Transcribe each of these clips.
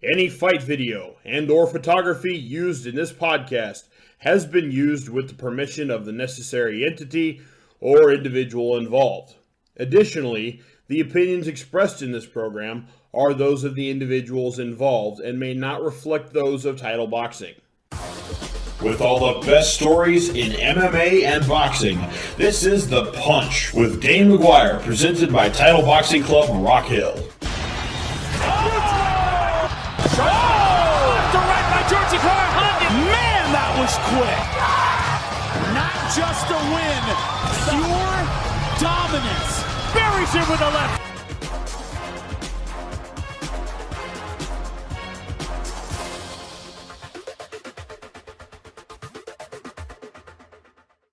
Any fight video and/or photography used in this podcast has been used with the permission of the necessary entity or individual involved. Additionally, the opinions expressed in this program are those of the individuals involved and may not reflect those of Title Boxing. With all the best stories in MMA and boxing, this is The Punch with Dane McGuire, presented by Title Boxing Club Rock Hill. Man, that was quick. Not just a win, pure dominance. Buries him with a left.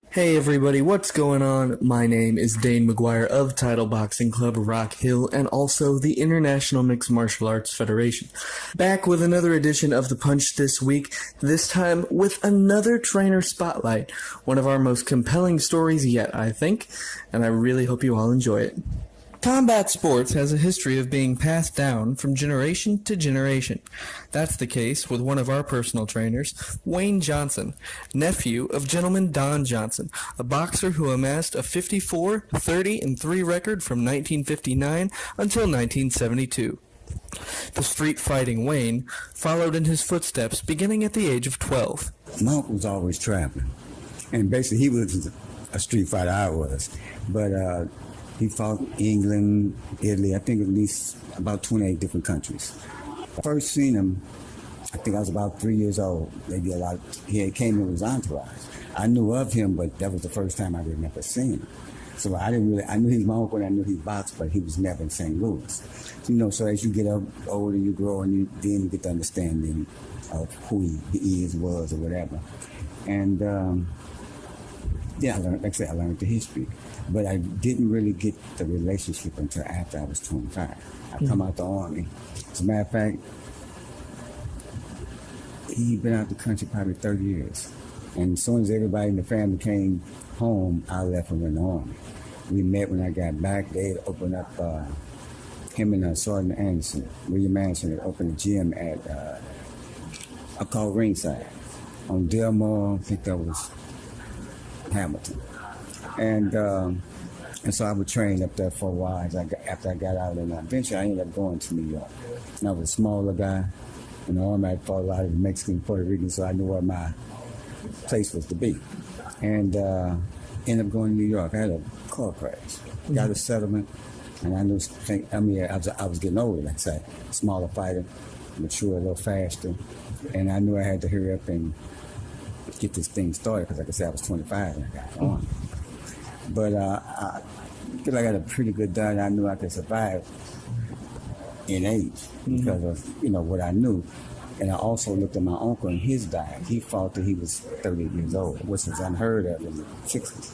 Hey everybody, what's going on? My name is Dane McGuire of Title Boxing Club Rock Hill and also the International Mixed Martial Arts Federation. Back with another edition of The Punch this week, this time with another trainer spotlight. One of our most compelling stories yet, I think, and I really hope you all enjoy it. Combat sports has a history of being passed down from generation to generation. That's the case with one of our personal trainers, Wayne Johnson, nephew of gentleman Don Johnson, a boxer who amassed a 54, 30, and 3 record from 1959 until 1972. The street-fighting Wayne followed in his footsteps beginning at the age of 12. My uncle was always traveling, and basically he was a street fighter, I was, but he fought England, Italy, I think at least about 28 different countries. First seen him, I think I was about 3 years old. Maybe he came in with his entourage. I knew of him, but that was the first time I remember seeing him. So I knew he was my uncle and I knew he boxed, but he was never in St. Louis. So, so as you get older, you grow, and then you get the understanding of who he was or whatever. And I learned the history. But I didn't really get the relationship until after I was 25. I come out the Army. As a matter of fact, he'd been out the country probably 30 years. And as soon as everybody in the family came home, I left him in the Army. We met when I got back. They had opened up, him and Sergeant Anderson, William Anderson, had opened a gym at, I call Ringside, on Delmar, I think that was Hamilton. And so I would train up there for a while after I got out, and eventually I ended up going to New York. And I was a smaller guy. In the Army, I fought a lot of Mexican and Puerto Rican, so I knew where my place was to be. And ended up going to New York. I had a car crash, got a settlement, and I was getting older, like I said, smaller fighter, mature a little faster, and I knew I had to hurry up and get this thing started, because like I said, I was 25 when I got on. But I feel like I had a pretty good diet. I knew I could survive in age because of, what I knew. And I also looked at my uncle and his diet. He fought till he was 30 years old, which was unheard of in the 60s,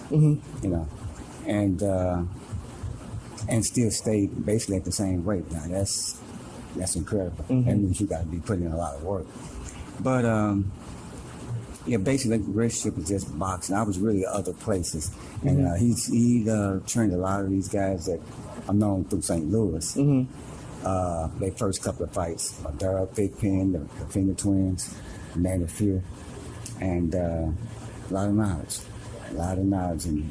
and still stayed basically at the same weight. Now that's incredible. That means you got to be putting in a lot of work. But basically the relationship was just boxing. I was really other places. And he trained a lot of these guys that are known through St. Louis. Their first couple of fights, Darryl Thigpen, the Finger Twins, Manny Fear, and a lot of knowledge. And,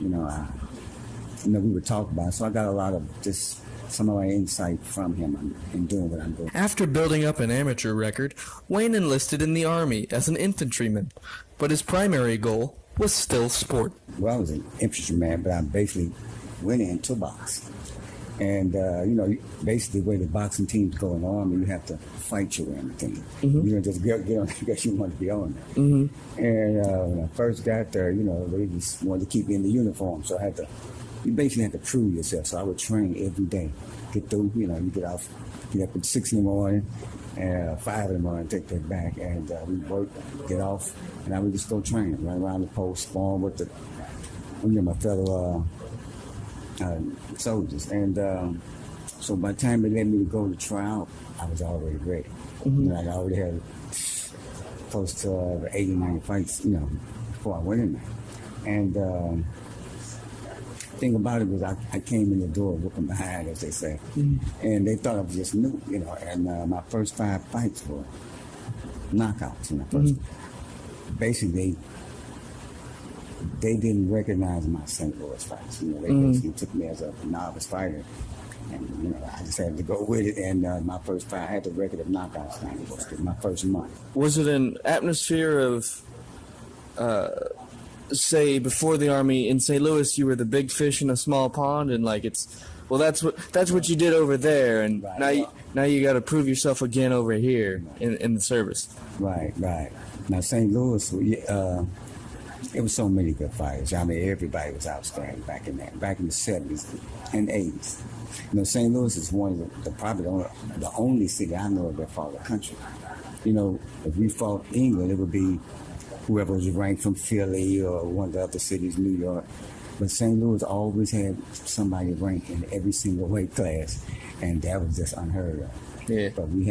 we would talk about it. So I got a lot of just some of my insight from him in doing what I'm doing. After building up an amateur record, Wayne enlisted in the Army as an infantryman, but his primary goal was still sport. Well, I was an infantryman, but I basically went in to box. And, basically the way the boxing teams go in the Army, you have to fight your way on the team. You don't just get on because you want to be on there. And when I first got there, they just wanted to keep me in the uniform, so you basically had to prove yourself. So I would train every day. Get through, you get up at 6 in the morning, and 5 in the morning, take that back, and we work, get off, and I would just go train, run around the post, spawn with my fellow soldiers. And so by the time they let me go to try out, I was already ready. I already had close to 80, 90 fights, before I went in there. And thing about it was I came in the door looking behind, as they say, and they thought I was just new, you know. And my first 5 fights were knockouts. You know, basically they didn't recognize my St. Louis fights. You know, they basically took me as a novice fighter, and you know, I just had to go with it. And my first fight, I had the record of knockouts. My first month. Was it an atmosphere of, say, before the Army in St. Louis, you were the big fish in a small pond, and like that's what you did over there, and Right. now you got to prove yourself again over here in the service. Right. Now St. Louis, it was so many good fighters. I mean, everybody was outstanding back in the 70s and 80s. You know, St. Louis is one of the only city I know of that fought the country. You know, if we fought England, it would be whoever was ranked from Philly or one of the other cities, New York. But St. Louis always had somebody ranked in every single weight class, and that was just unheard of. Yeah. But we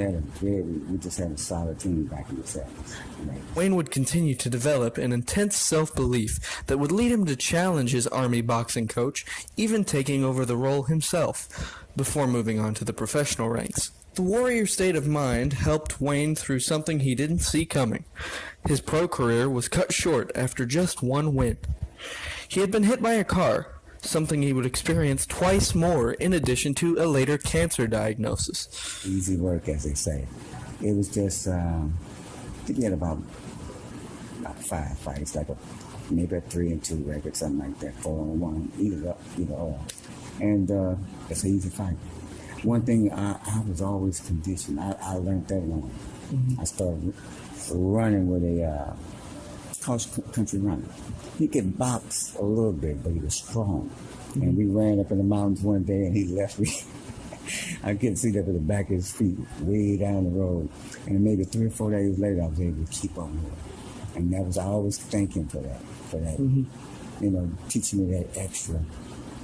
just had a solid team back in the 70s. You know. Wayne would continue to develop an intense self-belief that would lead him to challenge his Army boxing coach, even taking over the role himself, before moving on to the professional ranks. The warrior state of mind helped Wayne through something he didn't see coming. His pro career was cut short after just one win. He had been hit by a car, something he would experience twice more in addition to a later cancer diagnosis. Easy work, as they say. It was just, he had about 5 fights, maybe a 3-2 record, something like that, 4-1, either or. And it's an easy fight. One thing, I was always conditioned. I learned that one. I started running with a cross-country runner. He could box a little bit, but he was strong. And we ran up in the mountains one day, and he left me. I couldn't see that with the back of his feet, way down the road. And maybe 3 or 4 days later, I was able to keep on moving. And that was, I always thank him for that. You know, teaching me that extra,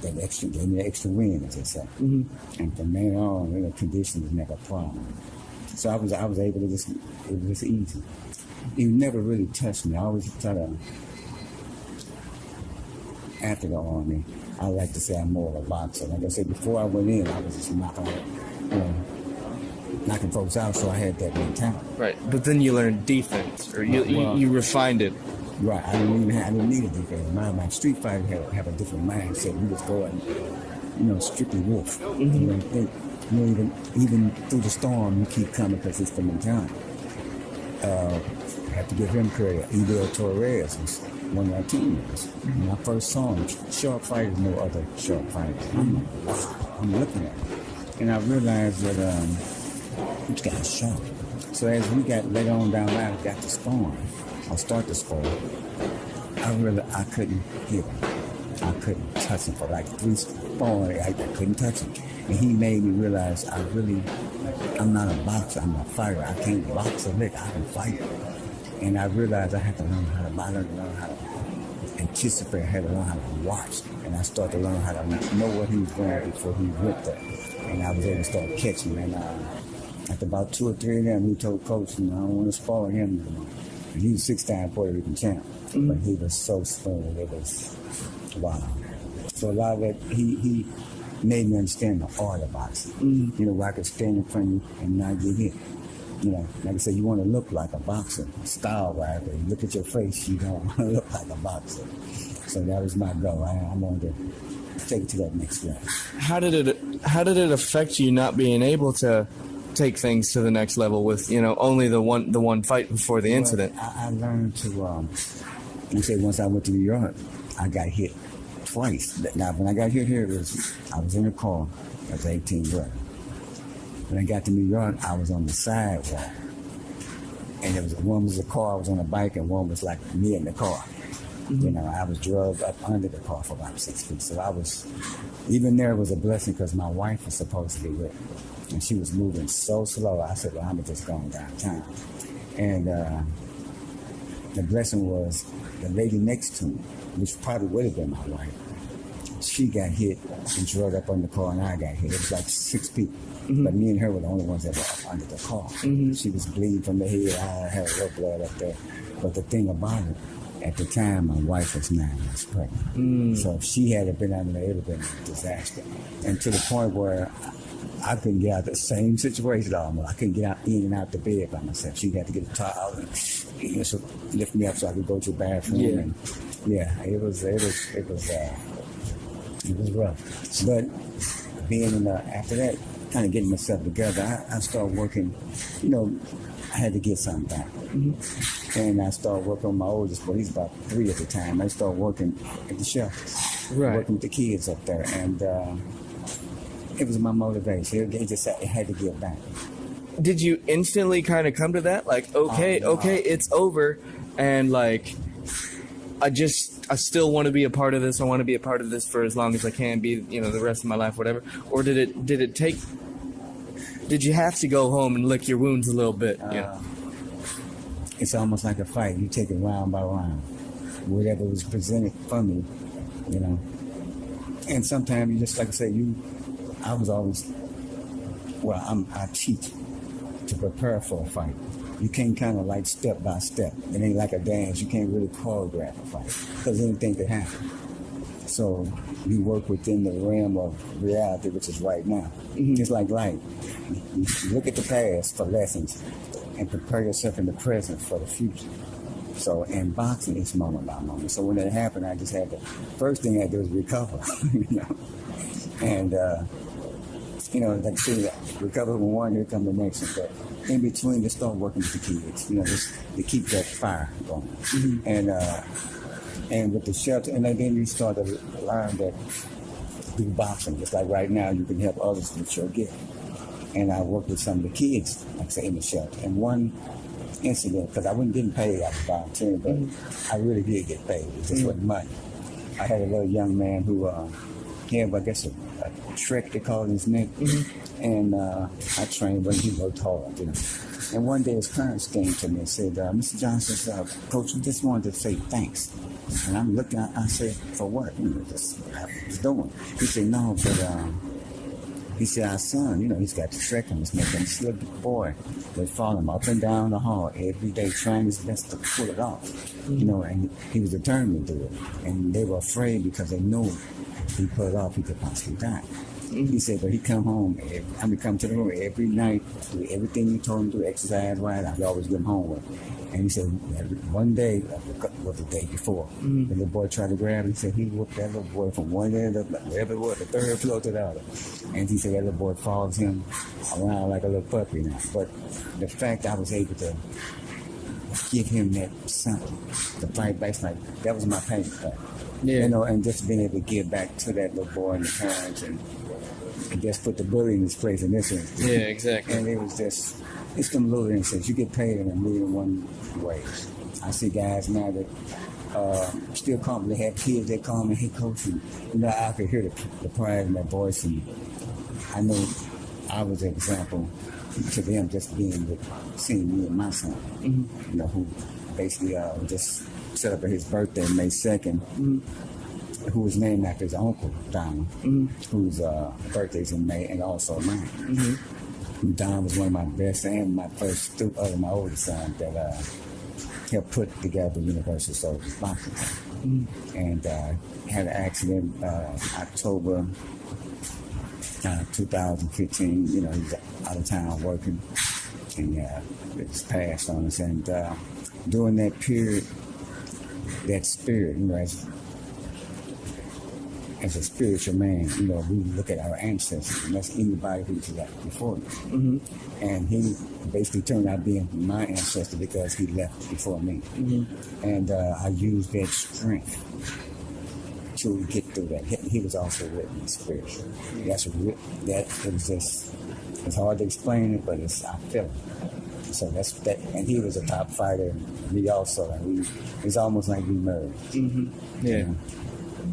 gave me the extra win, as they say. And from then on, you know, condition was never a problem. So I was able to just, it was easy. He never really touched me. I always try to, after the Army, I like to say I'm more of a boxer. Like I said, before I went in, I was just knocking folks out, so I had that mentality. Right, but then you learned defense, or you refined it. Right, I didn't need a defense. My street fighter have a different mindset. We just go and, you know, strictly wolf. You know, even through the storm, you keep coming because it's the mentality. I have to give him credit. Edel Torres was one of our teammates. When I first saw him, sharp fighters, no other sharp fighters. I'm like, wow, I'm looking at him. And I realized that he's got sharp. So as we got later on down the line, got to spawn. I'll start the sport. I couldn't hit him. I couldn't touch him for like 3 spawns. I couldn't touch him. And he made me realize I'm not a boxer, I'm a fighter. I can't box a lick, I can fight. And I realized I had to learn how to box, learn how to anticipate, I had to learn how to watch. And I started to learn how to know what he was doing before he went there. And I was able to start catching him. And after about 2 or 3 of them, he told Coach, you know, I don't want to spar him anymore. And he was 6-time Puerto Rican champ. But he was so smooth, it was wow. So a lot of that, he made me understand the art of boxing. You know, where I could stand in front of you and not get hit. You know, like I said, you want to look like a boxer, style-wise, but you look at your face, you don't want to look like a boxer. So that was my goal. I wanted to take it to that next level. How did it affect you not being able to take things to the next level with, you know, only the one fight before the incident? I learned to, you say once I went to New York, I got hit twice. Now, when I got hit here, I was in a car. I was 18 brother. When I got to New York, I was on the sidewalk. And one was a car, I was on a bike, and one was like me in the car. You know, I was drugged up under the car for about 6 feet. So even there was a blessing because my wife was supposed to be with me. And she was moving so slow. I said, well, I'm just going downtown. And the blessing was the lady next to me, which probably would have been my wife. She got hit and drugged up under the car, and I got hit. It was like 6 people. But me and her were the only ones that were up under the car. She was bleeding from the head. I had a little blood up there. But the thing about it, At the time, my wife was 9 months pregnant. So if she had been under there, it would have been a disaster. And to the point where I couldn't get out of the same situation almost. I couldn't get out in and out the bed by myself. She had to get a towel and so lift me up so I could go to the bathroom. Yeah. And it was rough. But being in after that, kind of getting myself together, I started working. I had to get something back. And I started working on my oldest boy. He's about 3 at the time. I started working at the shelters, working with the kids up there, and it was my motivation. It had to get back. Did you instantly kind of come to that? Like, okay, it's over, and like, I still want to be a part of this. I want to be a part of this for as long as I can be, the rest of my life, whatever. Or did you have to go home and lick your wounds a little bit? It's almost like a fight. You take it round by round. Whatever was presented for me, And sometimes you just, like I say, I was always, I cheat to prepare for a fight. You can't kind of like step by step. It ain't like a dance. You can't really choreograph a fight because anything could happen. So you work within the realm of reality, which is right now. Just like life. You look at the past for lessons and prepare yourself in the present for the future. So in boxing, it's moment by moment. So when that happened, I just had first thing I had to do was recover, And, like I said, recover from one, here come the next one. But in between, just start working with the kids, just to keep that fire going. And with the shelter, and then you start to learn that through boxing, just like right now, you can help others with your gift. And I worked with some of the kids, like I say, in the shelter. And one incident, because I wasn't getting paid after volunteering, but I really did get paid. It just wasn't money. I had a little young man who had, I guess, a trick they call his neck. And I trained, but he worked hard, And one day his parents came to me and said, Mr. Johnson, Coach, we just wanted to say thanks. And I'm looking, I said, for what? Just what I was doing. He said, no, but he said, our son, he's got the trick on his neck, and this little boy, they follow him up and down the hall every day, trying his best to pull it off. And he was determined to do it. And they were afraid because they knew if he pulled it off, he could possibly die. He said, but he come home, come to the room every night, do everything you told him to do, exercise-wise, I'd always give him homework. And he said, one day, was the day before, the little boy tried to grab him. He said he whooped that little boy from one end of wherever it was, the third floor to the other. And he said that little boy follows him around like a little puppy now. But the fact I was able to give him that something, to fight back, that was my pain point. And just being able to give back to that little boy and the parents and just put the bully in his place in this instance. Yeah, exactly. And it was just, it's them little instances. You get paid in a million one ways. I see guys now that still call me. They have kids that call me, hey, Coach, and, I could hear the pride in their voice. And I know I was an example to them just seeing me and my son, who basically just set up at his birthday, May 2nd, who was named after his uncle, Don, whose birthday's in May, and also mine. Don was one of my best and my first student, other than my oldest son, that helped put together the Universal Soldiers Boxing Club. And had an accident October 2015. He was out of town working, and it was passed on us. And during that period, that spirit, as a spiritual man, we look at our ancestors, and that's anybody who's left before us. And he basically turned out being my ancestor because he left before me. And I used that strength to get through that. He was also with me spiritually. It was just, it's hard to explain it, but I feel it. So that's that, and he was a top fighter, and me also, and it's almost like we merged.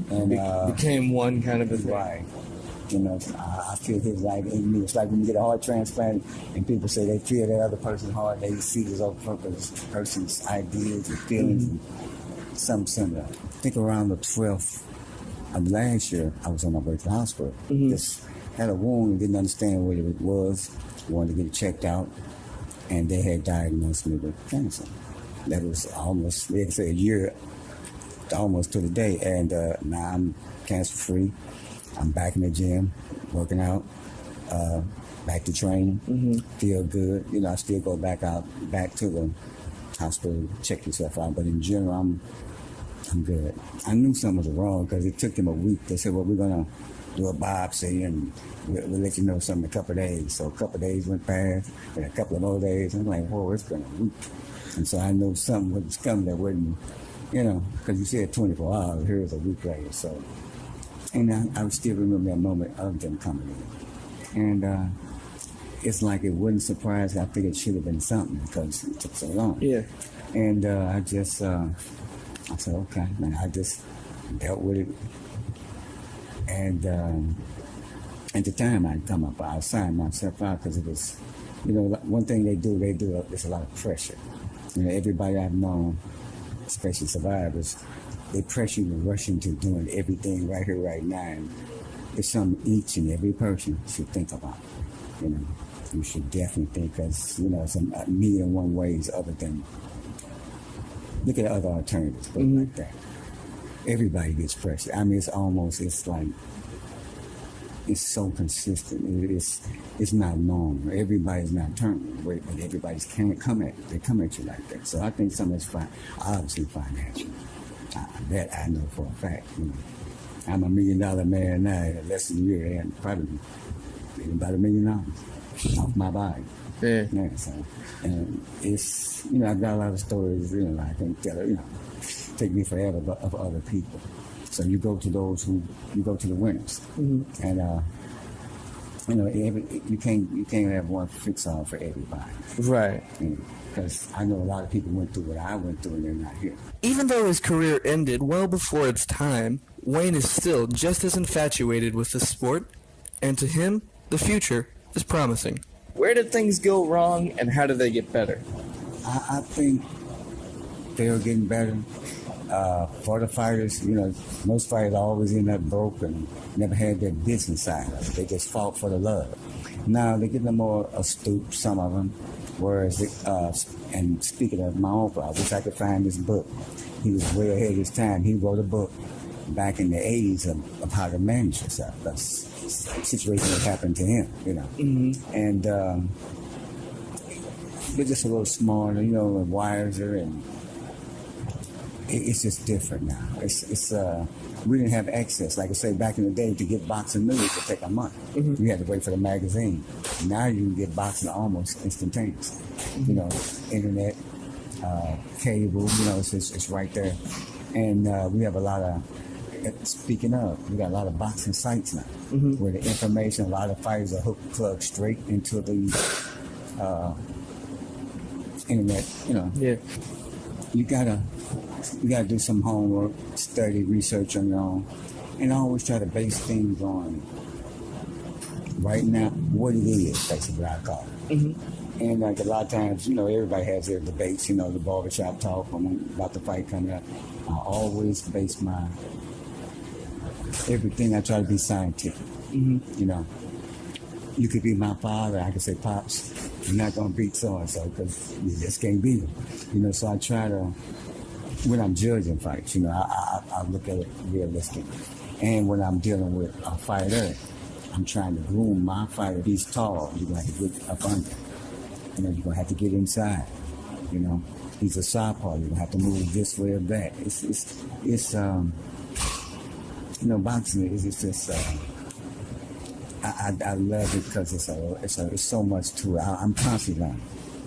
And became one kind of a thing. Right. I feel his life in me. It's like when you get a heart transplant and people say they feel that other person's heart, they see this other person's ideas and feelings and something similar. I think around the 12th of last year, I was on my way to the hospital. Just had a wound and didn't understand what it was. Wanted to get it checked out, and they had diagnosed me with cancer. That was almost, they say, a year almost to the day. And now I'm cancer free. I'm back in the gym, working out, back to training. Feel good. You know, I still go back to the hospital, check yourself out. But in general, I'm good. I knew something was wrong because it took them a week. They said, well, we're going to do a biopsy and we'll let you know something in a couple of days. So a couple of days went past, and a couple of more days. I'm like, whoa, it's been a week. And so I know something was coming that wouldn't, you know, because you said 24 hours, here's a week later. So, and I still remember that moment of them coming in. And it's like it wouldn't surprise me. I think it should have been something because it took so long. Yeah. And I said, okay, man, I just dealt with it. And at the time I'd come up, I signed myself out because it was, you know, one thing they do, there's a lot of pressure. You know, everybody I've known, especially survivors, they pressure you to rush into doing everything right here, right now. And it's something each and every person should think about. You know, you should definitely think, because, you know, it's a million and one ways other than look at other alternatives, put it like that. Everybody gets pressure. I mean, it's like, it's so consistent. It's not normal. Everybody's not turning, but everybody's they come at you like that. So I think some of it's obviously financial. That I know for a fact. You know, I'm $1 million man now. In less than a year, and probably made about $1 million off my body. Yeah. So, and it's, you know, I've got a lot of stories. You know, I can tell. You know, take me forever of other people. So you go to you go to the winners, and you know, you can't have one fix all for everybody, Right. Because I know a lot of people went through what I went through and they're not here. Even though his career ended well before its time, Wayne is still just as infatuated with the sport, and to him, the future is promising. Where did things go wrong, and how did they get better? I think they're getting better. For the fighters, you know, most fighters always end up broke and never had their business side of it. They just fought for the love. Now they're getting more astute, some of them. Whereas, and speaking of my own father, I wish I could find this book. He was way ahead of his time. He wrote a book back in the 80s of how to manage yourself. That's a situation that happened to him, you know. And they're just a little smaller, you know, and wiser, and it's just different now. It's we didn't have access. Like I say, back in the day, to get boxing news would take a month. You had to wait for the magazine. Now you can get boxing almost instantaneously. You know, internet, cable. You know, it's right there. And we have a lot of. Speaking of, we got a lot of boxing sites now, where the information, a lot of fighters are plugged straight into the internet. You know, Yeah. you gotta do some homework, study, research on your own, and always try to base things on right now what it is. Basically, what I call it. And like a lot of times, you know, everybody has their debates. You know, the barbershop talk about the fight coming up. I always base my everything. I try to be scientific. You know, you could be my father. I could say, Pops, you're not gonna beat so and so because you just can't beat him. You know, so I try to. When I'm judging fights, you know, I look at it realistic. And when I'm dealing with a fighter, I'm trying to groom my fighter. He's tall, you're going to have to get up under. You know, you're going to have to get inside. You know, he's a southpaw, you're going to have to move this way or that. It's you know, boxing is just, I love it because it's so much to it. I'm constantly learning.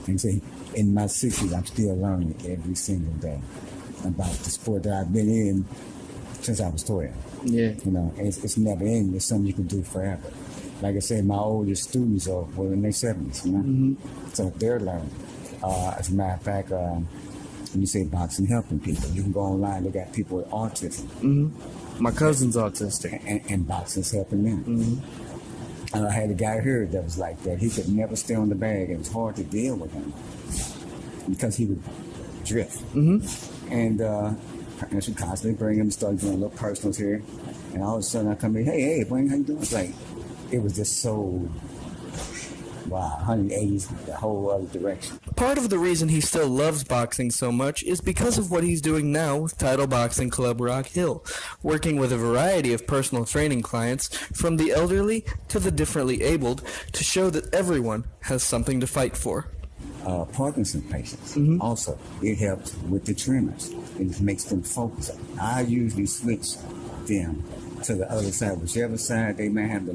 And see, in my 60s, I'm still learning every single day about the sport that I've been in since I was 12. Yeah. You know, it's never ending. It's something you can do forever. Like I said, my oldest students are in their 70s, you know? So they're learning. As a matter of fact, when you say boxing helping people, you can go online, they got people with autism. My cousin's autistic. And boxing's helping them. And I had a guy here that was like that. He could never stay on the bag. It was hard to deal with him because he would drift. And I should constantly bring him, start doing little personals here. And all of a sudden I come in, hey, Wayne, how you doing? It's like, it was just so wow, 180 the whole other direction. Part of the reason he still loves boxing so much is because of what he's doing now with Title Boxing Club Rock Hill, working with a variety of personal training clients, from the elderly to the differently abled, to show that everyone has something to fight for. Parkinson's patients also, it helps with the tremors. It makes them focus. I usually switch them to the other side, whichever side they may have the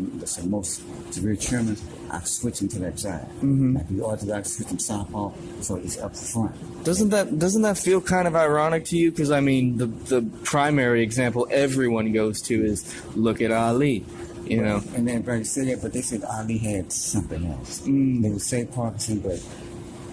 most severe tremors. I switch them to that side. Like the Orthodox switch them southpaw, so it's up front. Doesn't that feel kind of ironic to you? Because I mean, the primary example everyone goes to is look at Ali. You know, and then everybody said that, but they said Ali had something else. They would say Parkinson, but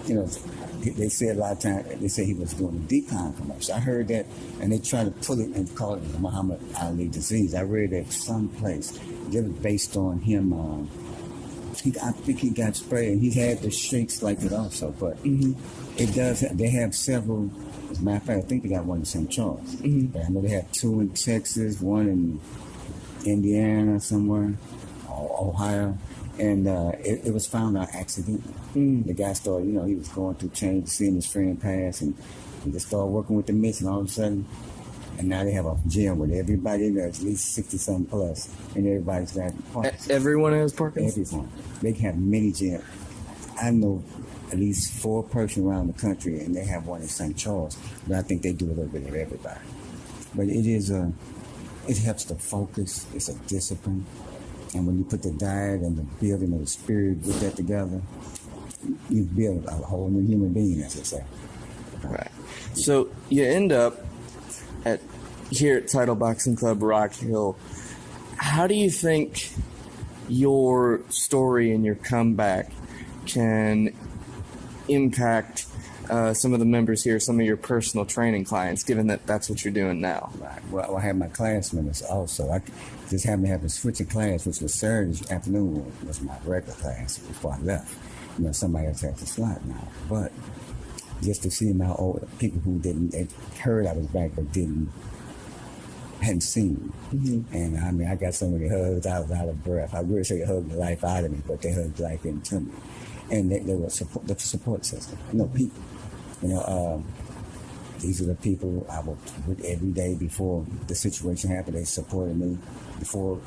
you know, they said a lot of times, they say he was doing a decon commercial. I heard that, and they try to pull it and call it the Muhammad Ali disease. I read that someplace. It was based on him. I think he got sprayed, and he had the shakes like it also. But it does. They have several. As a matter of fact, I think they got one in St. Charles. But I know they have two in Texas, one in Indiana somewhere, or Ohio. And it was found out accidentally. The guy started, you know, he was going through change, seeing his friend pass, and he just started working with the mix, and all of a sudden, and now they have a gym with everybody in there, at least 60-something plus, and everybody's got Parkinson's. Everyone has Parkinson's? Everyone. They have many gyms. I know at least 4 persons around the country, and they have one in St. Charles, but I think they do a little bit of everybody. But it is it helps to focus. It's a discipline. And when you put the diet and the building of the spirit with that together, you build a whole new human being, as they say. Right. So you end up here at Title Boxing Club Rock Hill. How do you think your story and your comeback can impact some of the members here, some of your personal training clients, given that that's what you're doing now? Right. Well, I have my class members also. I just happened to have a switching class, which was Saturday afternoon, was my regular class before I left. You know, somebody else had the slot now. But just to see my old people who they heard I was back but hadn't seen me. And I mean, I got so many hugs, I was out of breath. I really say they hugged the life out of me, but they hugged life into me. And they were the support system. You know, people. You know, these are the people I worked with every day before the situation happened. They supported me before,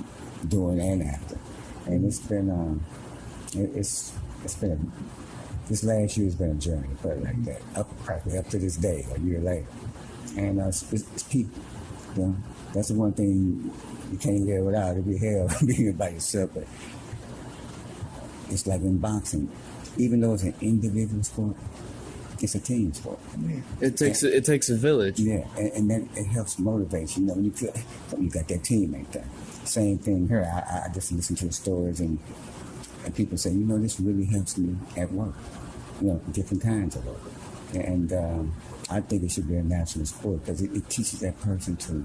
during, and after. And it's been, this last year has been a journey, put it like that, practically up to this day, a year later. And it's people. You know, that's the one thing you can't live without. It'd be hell being by yourself, but it's like in boxing. Even though it's an individual sport, it's a team sport. It takes a village. Yeah, and then it helps motivate you. You know, when you feel you got that teammate there. Same thing here. I just listen to the stories and people say, you know, this really helps me at work. You know, different kinds of work. And I think it should be a national sport because it teaches that person to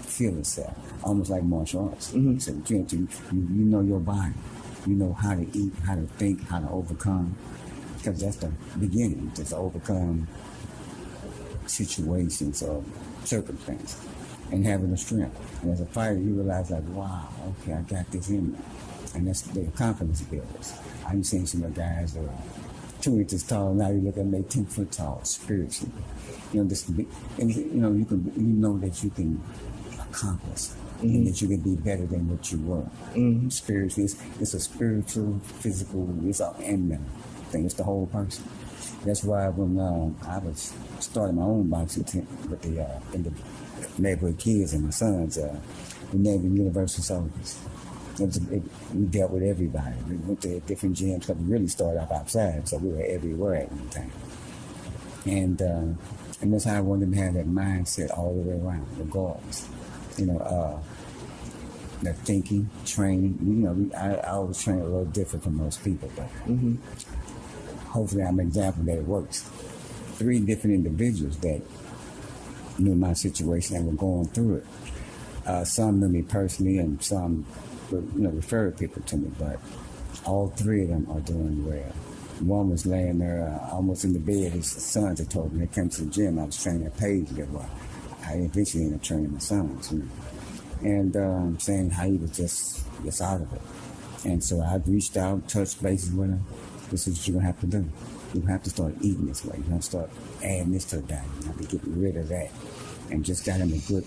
feel itself, almost like martial arts. So you know your body. You know how to eat, how to think, how to overcome. Because that's the beginning, just to overcome situations or circumstances and having the strength. And as a fighter, you realize like, wow, okay, I got this in me. And that's the confidence builders. I'm seeing some of the guys that are 2 inches tall, now you look at them, they're 10 foot tall, spiritually. You know, and you know that you can accomplish. And that you can be better than what you were. Spiritually, it's a spiritual, physical, and mental thing. It's the whole person. That's why when I was starting my own boxing team with the neighborhood kids and my sons, we named them Universal Soldiers. We dealt with everybody. We went to different gyms because we really started off outside, so we were everywhere at one time. And that's how I wanted them to have that mindset all the way around, regardless. You know, the thinking, training. You know, I always train a little different from most people, but hopefully I'm an example that it works. 3 different individuals that knew my situation and were going through it. Some knew me personally, and some, referred people to me. But all 3 of them are doing well. One was laying there almost in the bed. His sons had told me they came to the gym. I was training at Page. I eventually ended up training my sons, and saying how he was just out of it. And so I reached out, touched bases with her. This is what you're going to have to do. You have to start eating this way. You have to start adding this to the diet. You have to get rid of that. And just got him a good,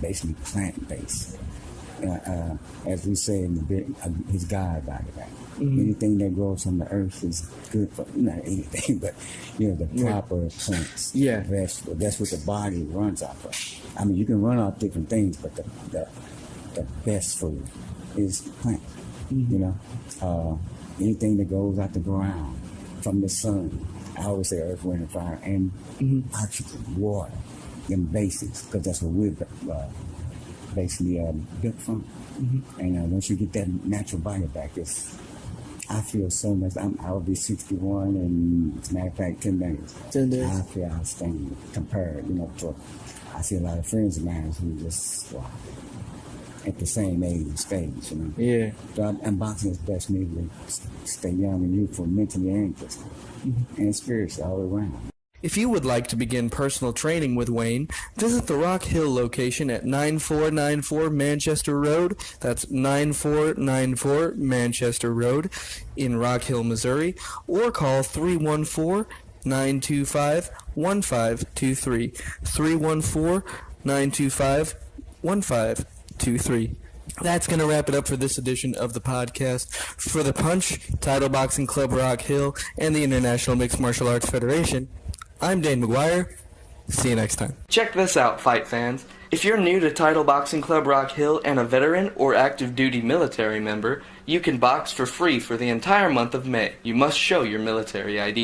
basically plant-based. As we say in the bit, his God by the way. Anything that grows on the earth is good for, not anything, but, the proper plants, vegetables. That's what the body runs off of. I mean, you can run off different things, but the best food is plant, anything that goes out the ground, from the sun. I always say earth, wind, and fire, and oxygen, water, them basics, because that's what we're basically built from. And once you get that natural body back, I feel so much. I'll be 61 in, as a matter of fact, 10 days. 10 days. I feel outstanding compared, to, I see a lot of friends of mine who just, at the same age and stage, Yeah. And boxing is best me to stay young and youthful mentally and physically, and spiritually all the way around. If you would like to begin personal training with Wayne, visit the Rock Hill location at 9494 Manchester Road. That's 9494 Manchester Road in Rock Hill, Missouri, or call 314-925-1523. 314-925-1523. That's going to wrap it up for this edition of the podcast. For The Punch, Title Boxing Club Rock Hill, and the International Mixed Martial Arts Federation, I'm Dane McGuire. See you next time. Check this out, fight fans. If you're new to Title Boxing Club Rock Hill and a veteran or active duty military member, you can box for free for the entire month of May. You must show your military ID.